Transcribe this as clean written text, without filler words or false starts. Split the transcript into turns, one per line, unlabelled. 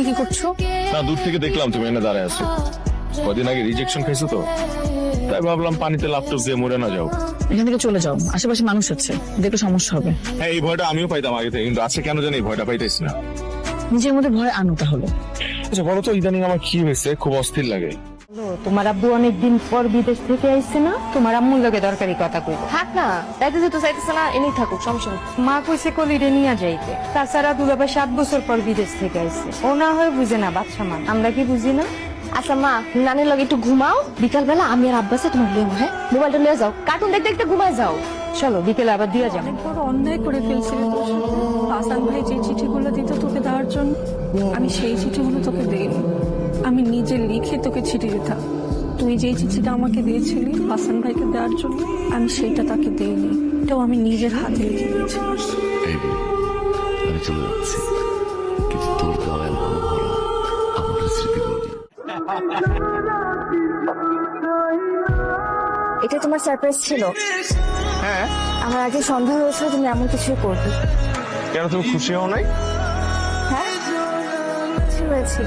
কি করছো?
না, দূর থেকে দেখলাম তুমি এনে দাঁড়ায় আছো। কদিন আগে রিজেকশন খাইছো তো, তাই ভাবলাম পানিতে ল্যাপটপ দিয়ে মরে না যাও।
এখান থেকে চলে যাও, আশেপাশে মানুষ আছে, দেখলে সমস্যা হবে।
হ্যাঁ, এই ভয়টা আমিও পাইতাম আগে থেকে, কিন্তু আজকে কেন জানি এই ভয়টা পাইতেছি না।
নিজের মধ্যে ভয় আনো তাহলে।
আচ্ছা বলো তো, ইদানিং আমার কি হয়েছে? খুব অস্থির লাগে।
তোমার আব্বু অনেকদিন পর বিদেশ থেকে আইছে না, তোমার আম্মুর লগে দরকারি কথা কইব।
থাক না, যাইতে যেতে চাইতেছে না, এনেই থাকুক, সমস্যা নেই।
মা কইছে কলিরে নিয়ে যাইতে। তাছাড়া দুলাভাই 7 বছর পর বিদেশ থেকে আইছে, ও না হয় বুঝে না বাচ্চা মান, আমরা কি বুঝি না?
আচ্ছা মা, নানির লগে একটু ঘুমাও, বিকাল বেলা আমি আর আব্বাসে তোমার লিয়ে হ্যাঁ মোবাইলটা লিয়ে যাও, কার্টুন দেখতে দেখতে ঘুমায় যাও।
চলো বিকেলে আবার দিয়ে যাবো।
অনেক বড় অন্যায় করে ফেলছিলি তোর সাথে। হাসান ভাই যে চিঠিগুলো দিত তোকে দেওয়ার জন্য, আমি সেই চিঠিগুলো তোকে দেইনি। আমি নিজে লিখে তোকে চিঠি দিতাম। তুই যেই চিঠিটা আমাকে দিয়েছিলি হাসান ভাইকে দেওয়ার জন্য, আমি সেইটা তাকে দেইনি। এটাও আমি নিজের হাতে লিখে দিয়েছি।
এই বলে আমি চলে যাচ্ছি, কিন্তু তোর দেওয়া অ্যালবাম ভরা আমার স্মৃতিগুলো নিয়ে।
এটা তোমার সারপ্রাইজ ছিল?
হ্যাঁ।
আমার আগে সন্দেহ হয়েছিল তুমি এমন কিছু করবে।
কেন তুমি খুশি হও নাই?
হ্যাঁ, খুশি হয়েছি।